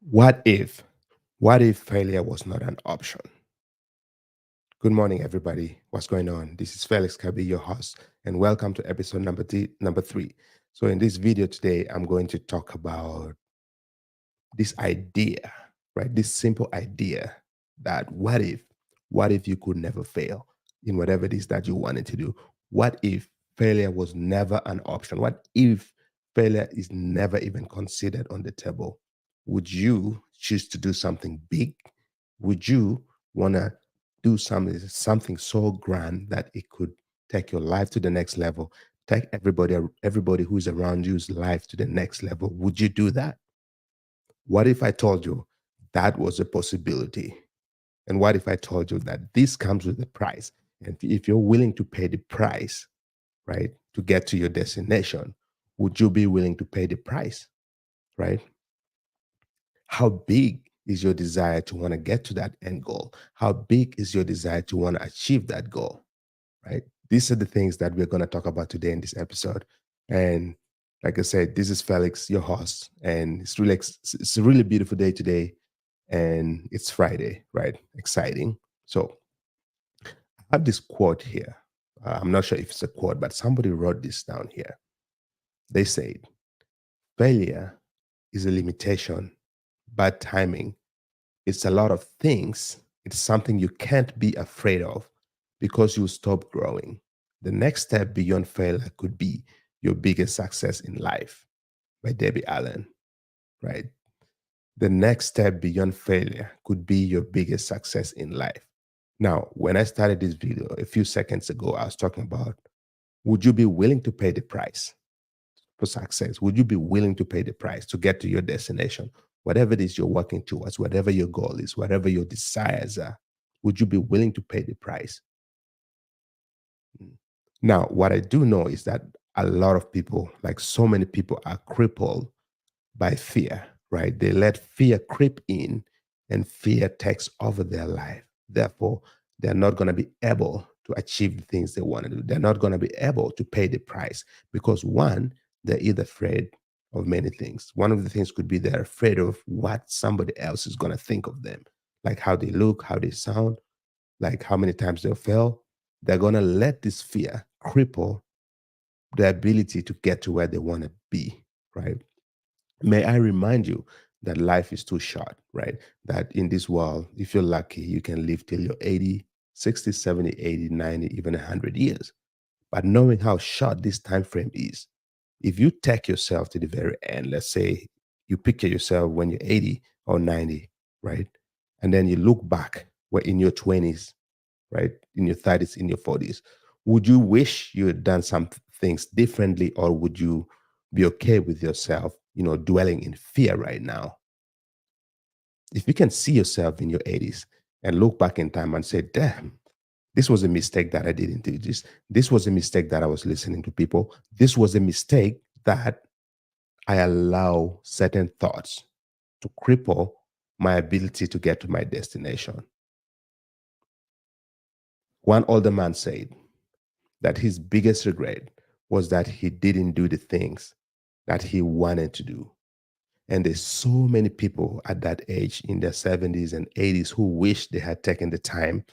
What if? What if failure was not an option? Good morning, everybody. What's going on? This is Felix Kabi, your host, and welcome to episode number three. So, in this video today, I'm going to talk about this idea, right? This simple idea that what if you could never fail in whatever it is that you wanted to do? What if failure was never an option? What if failure is never even considered on the table? Would you choose to do something big? Would you want to do something so grand that it could take your life to the next level, take everybody who's around you's life to the next level? Would you do that? What if I told you that was a possibility? And what if I told you that this comes with a price? And if you're willing to pay the price, right, to get to your destination, would you be willing to pay the price, right? How big is your desire to want to get to that end goal? How big is your desire to want to achieve that goal, right? These are the things that we're going to talk about today in this episode. And like I said, this is Felix, your host, and it's a really beautiful day today, and it's Friday, right? Exciting. So I have this quote here. I'm not sure if it's a quote, but somebody wrote this down here. They said, "Failure is a limitation, bad timing. It's a lot of things. It's something you can't be afraid of because you stop growing. The next step beyond failure could be your biggest success in life," by Debbie Allen, right? The next step beyond failure could be your biggest success in life. Now, when I started this video a few seconds ago, I was talking about, would you be willing to pay the price for success? Would you be willing to pay the price to get to your destination? Whatever it is you're working towards, whatever your goal is, whatever your desires are, would you be willing to pay the price? Mm. Now, what I do know is that a lot of people, like so many people, are crippled by fear, right? They let fear creep in and fear takes over their life. Therefore, they're not going to be able to achieve the things they want to do. They're not going to be able to pay the price because one, they're either afraid of many things. One of the things could be they're afraid of what somebody else is going to think of them, like how they look, how they sound, like how many times they'll fail. They're going to let this fear cripple their ability to get to where they want to be, right? May I remind you that life is too short, right? That in this world, if you're lucky, you can live till you're 80, 60, 70, 80, 90, even 100 years. But knowing how short this time frame is, if you take yourself to the very end, let's say you picture yourself when you're 80 or 90, right? And then you look back where in your 20s, right? In your 30s, in your 40s, would you wish you had done some things differently, or would you be okay with yourself, dwelling in fear right now? If you can see yourself in your 80s and look back in time and say, damn, this was a mistake that I didn't do this. This was a mistake that I was listening to people. This was a mistake that I allow certain thoughts to cripple my ability to get to my destination. One older man said that his biggest regret was that he didn't do the things that he wanted to do. And there's so many people at that age in their 70s and 80s who wish they had taken the time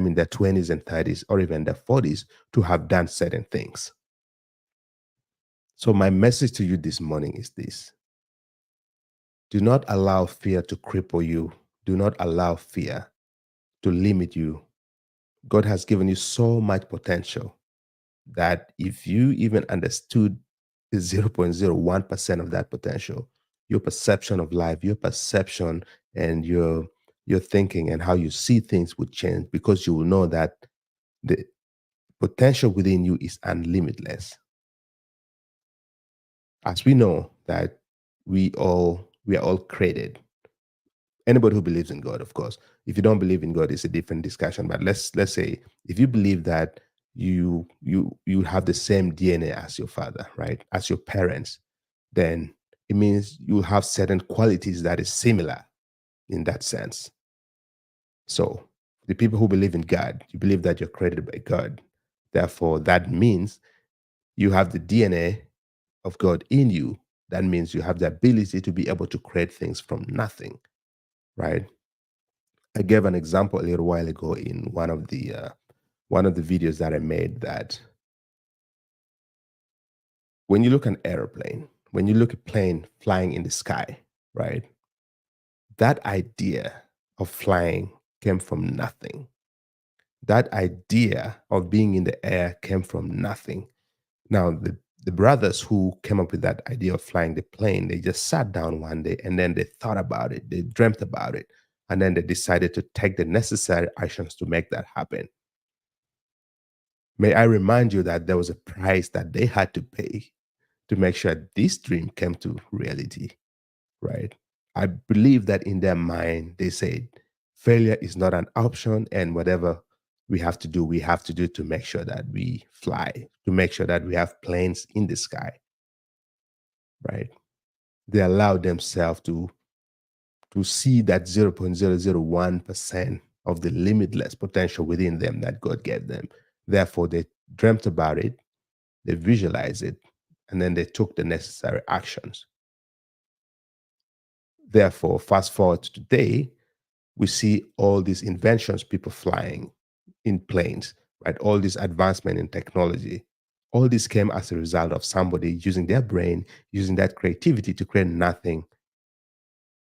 in their 20s and 30s or even their 40s to have done certain things. So my message to you this morning is this. Do not allow fear to cripple you. Do not allow fear to limit you. God has given you so much potential that if you even understood the 0.01% of that potential, your perception of life, your perception and your thinking and how you see things would change, because you will know that the potential within you is unlimitless. As we know that we are all created. Anybody who believes in God, of course. If you don't believe in God, it's a different discussion. But let's say if you believe that you have the same DNA as your father, right? As your parents, then it means you have certain qualities that is similar in that sense. So the people who believe in God, you believe that you're created by God. Therefore, that means you have the DNA of God in you. That means you have the ability to be able to create things from nothing, right? I gave an example a little while ago in one of the videos that I made, that when you look at an airplane, when you look at plane flying in the sky, right? That idea of flying came from nothing. That idea of being in the air came from nothing. Now, the brothers who came up with that idea of flying the plane, they just sat down one day and then they thought about it, they dreamt about it, and then they decided to take the necessary actions to make that happen. May I remind you that there was a price that they had to pay to make sure this dream came to reality, right? I believe that in their mind, they said failure is not an option, and whatever we have to do to make sure that we fly, to make sure that we have planes in the sky, right? They allowed themselves to see that 0.001% of the limitless potential within them that God gave them. Therefore, they dreamt about it, they visualized it, and then they took the necessary actions. Therefore, fast forward to today, we see all these inventions, people flying in planes, right? All this advancement in technology. All this came as a result of somebody using their brain, using that creativity to create nothing,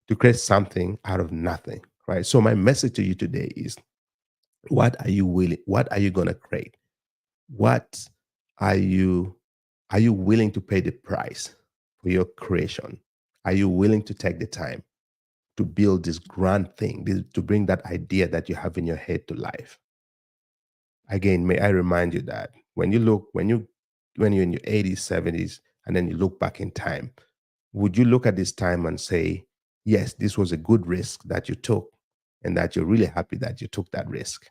to create something out of nothing, right? So my message to you today is, what are you going to create? What are you are you willing to pay the price for your creation? Are you willing to take the time to build this grand thing, to bring that idea that you have in your head to life? Again, may I remind you that when you're in your 80s, 70s, and then you look back in time, would you look at this time and say, yes, this was a good risk that you took, and that you're really happy that you took that risk,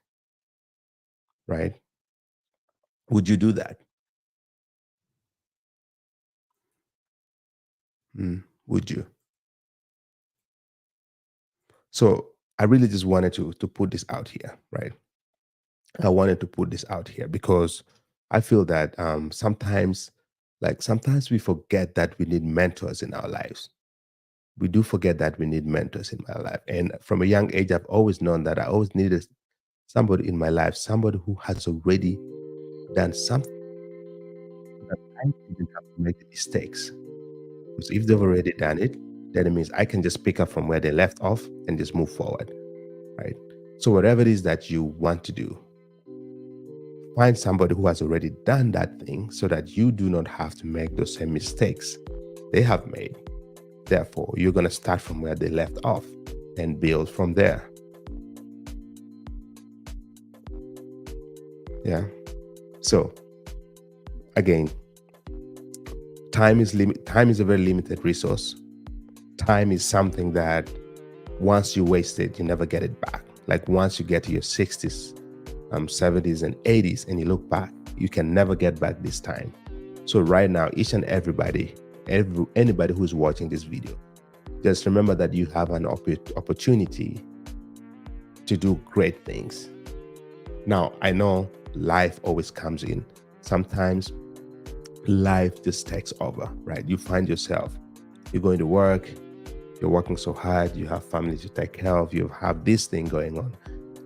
right? Would you do that? Would you? So I really just wanted to put this out here, right? I wanted to put this out here because I feel that sometimes we forget that we need mentors in our lives. We do forget that we need mentors in my life. And from a young age, I've always known that I always needed somebody in my life, somebody who has already done something that I didn't have to make the mistakes. Because if they've already done it, then it means I can just pick up from where they left off and just move forward, right? So whatever it is that you want to do, find somebody who has already done that thing so that you do not have to make those same mistakes they have made. Therefore, you're going to start from where they left off and build from there. Yeah. So again, time is a very limited resource. Time is something that once you waste it, you never get it back. Like once you get to your 60s, 70s and 80s and you look back, you can never get back this time. So right now, each and anybody who's watching this video, just remember that you have an opportunity to do great things. Now, I know life always comes in. Sometimes life just takes over, right? You find yourself, you're going to work, you're working so hard, you have family to take care of, you have this thing going on,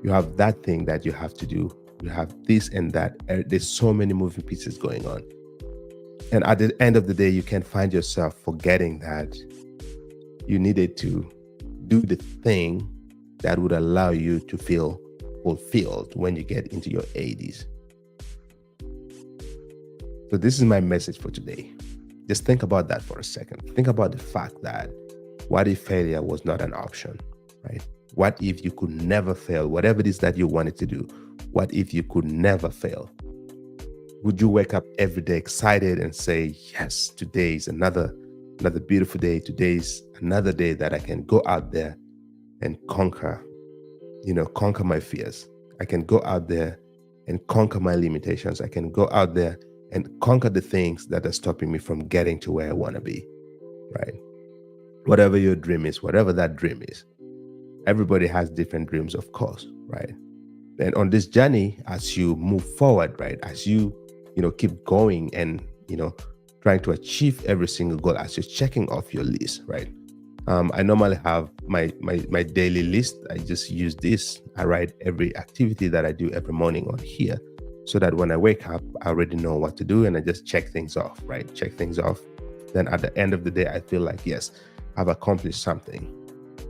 you have that thing that you have to do, you have this and that. There's so many moving pieces going on. And at the end of the day, you can find yourself forgetting that you needed to do the thing that would allow you to feel fulfilled when you get into your 80s. So this is my message for today. Just think about that for a second. Think about the fact that what if failure was not an option, right? What if you could never fail? Whatever it is that you wanted to do, what if you could never fail? Would you wake up every day excited and say, yes, today is another beautiful day. Today's another day that I can go out there and conquer my fears. I can go out there and conquer my limitations. I can go out there and conquer the things that are stopping me from getting to where I want to be, right? Whatever your dream is, whatever that dream is, everybody has different dreams, of course, right? And on this journey, as you move forward, right, as you keep going and trying to achieve every single goal as you're checking off your list, right? I normally have my daily list. I just use this. I write every activity that I do every morning on here, so that when I wake up, I already know what to do and I just check things off, right? Check things off. Then at the end of the day, I feel like, yes, I've accomplished something,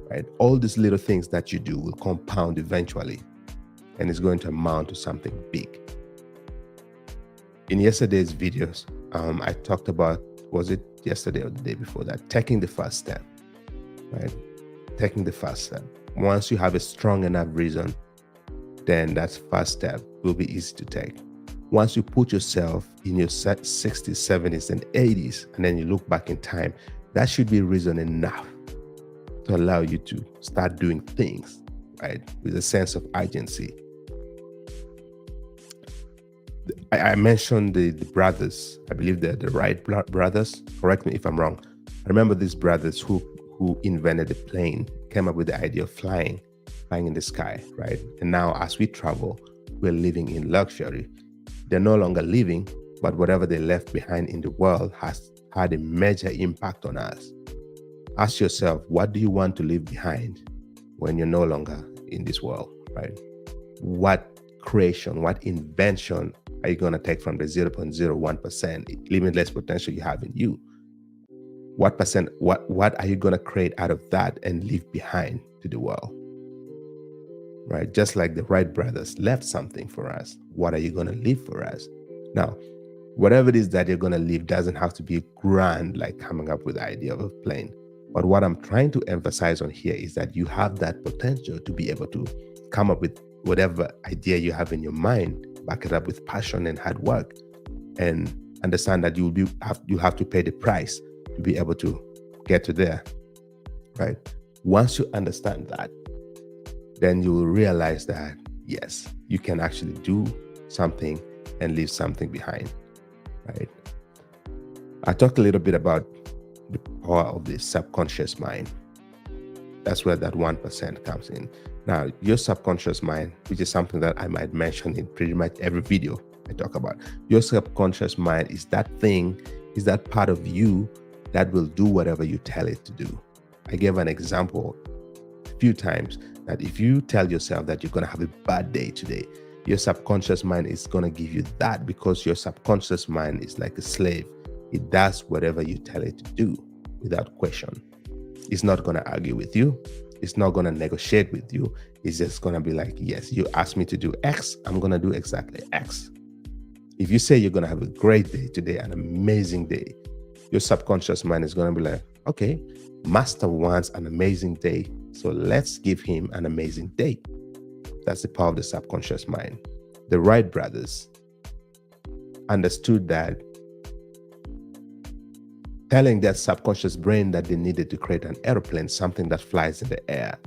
right? All these little things that you do will compound eventually, and it's going to amount to something big. In yesterday's videos, I talked about, was it yesterday or the day before that, taking the first step, right? Taking the first step. Once you have a strong enough reason, then that first step will be easy to take. Once you put yourself in your 60s, 70s, and 80s, and then you look back in time, that should be reason enough to allow you to start doing things, right, with a sense of agency. I mentioned the brothers. I believe they're the Wright brothers. Correct me if I'm wrong. I remember these brothers who invented the plane, came up with the idea of flying in the sky, right? And now as we travel, we're living in luxury. They're no longer living, but whatever they left behind in the world has had a major impact on us. Ask yourself, what do you want to leave behind when you're no longer in this world, right? What creation, what invention are you going to take from the 0.01% limitless potential you have in you? What percent, what are you going to create out of that and leave behind to the world? Right? Just like the Wright brothers left something for us. What are you going to leave for us? Now, whatever it is that you're going to leave doesn't have to be grand, like coming up with the idea of a plane. But what I'm trying to emphasize on here is that you have that potential to be able to come up with whatever idea you have in your mind, back it up with passion and hard work, and understand that you have to pay the price to be able to get to there, right? Once you understand that, then you will realize that, yes, you can actually do something and leave something behind, right? I talked a little bit about the power of the subconscious mind. That's where that 1% comes in. Now, your subconscious mind, which is something that I might mention in pretty much every video I talk about, your subconscious mind is that thing, is that part of you that will do whatever you tell it to do. I gave an example a few times that if you tell yourself that you're going to have a bad day today, your subconscious mind is going to give you that, because your subconscious mind is like a slave. It does whatever you tell it to do without question. It's not going to argue with you. It's not going to negotiate with you. It's just going to be like, yes, you asked me to do X, I'm going to do exactly X. If you say you're going to have a great day today, an amazing day, your subconscious mind is going to be like, okay, Master wants an amazing day, so let's give him an amazing day. That's the power of the subconscious mind. The Wright brothers understood that telling their subconscious brain that they needed to create an airplane, something that flies in the air,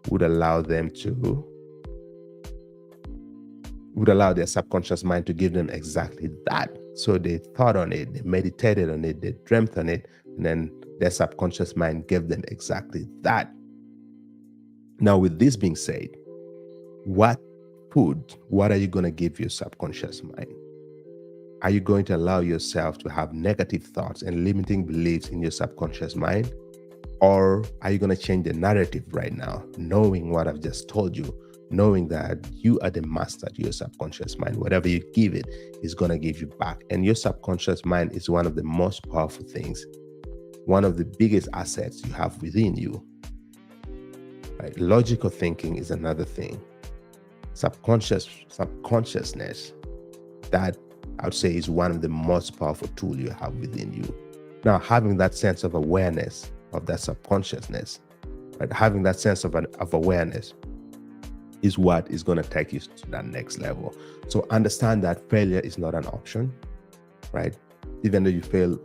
would allow their subconscious mind to give them exactly that. So they thought on it, they meditated on it, they dreamt on it, and then their subconscious mind gave them exactly that. Now, with this being said, what are you going to give your subconscious mind? Are you going to allow yourself to have negative thoughts and limiting beliefs in your subconscious mind? Or are you going to change the narrative right now, knowing what I've just told you, knowing that you are the master to your subconscious mind? Whatever you give it is going to give you back. And your subconscious mind is one of the most powerful things, one of the biggest assets you have within you. Right? Logical thinking is another thing. Subconsciousness, that I would say is one of the most powerful tools you have within you. Now, having that sense of awareness of that subconsciousness, right? Having that sense of awareness is what is going to take you to that next level. So understand that failure is not an option, right? Even though you fail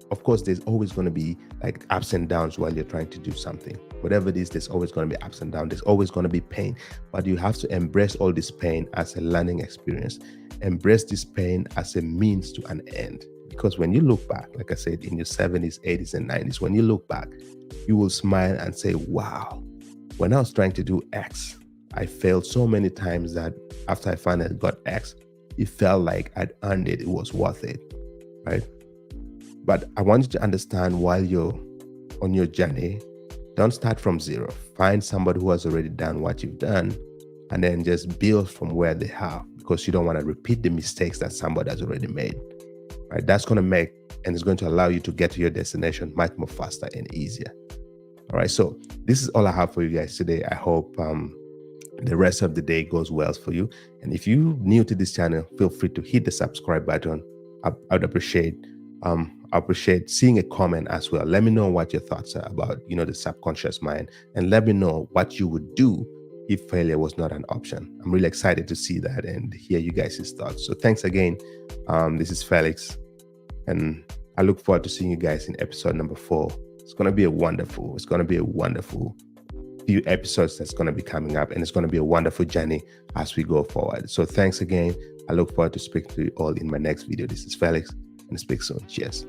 of course, there's always going to be like ups and downs while you're trying to do something. Whatever it is, there's always going to be ups and downs. There's always going to be pain, but you have to embrace all this pain as a learning experience. Embrace this pain as a means to an end. Because when you look back, like I said, in your 70s, 80s, and 90s, when you look back, you will smile and say, wow, when I was trying to do X, I failed so many times that after I finally got X, it felt like I'd earned it. It was worth it, right? But I want you to understand, while you're on your journey, don't start from zero. Find somebody who has already done what you've done, and then just build from where they have, because you don't want to repeat the mistakes that somebody has already made. Right? That's going to make, and it's going to allow you to get to your destination much more faster and easier. All right. So this is all I have for you guys today. I hope the rest of the day goes well for you. And if you're new to this channel, feel free to hit the subscribe button. I'd appreciate seeing a comment as well. Let me know what your thoughts are about, the subconscious mind, and let me know what you would do if failure was not an option. I'm really excited to see that and hear you guys' thoughts. So thanks again. This is Felix, and I look forward to seeing you guys in episode number 4. It's going to be a wonderful few episodes that's going to be coming up, and it's going to be a wonderful journey as we go forward. So thanks again. I look forward to speaking to you all in my next video. This is Felix, and speak soon. Cheers.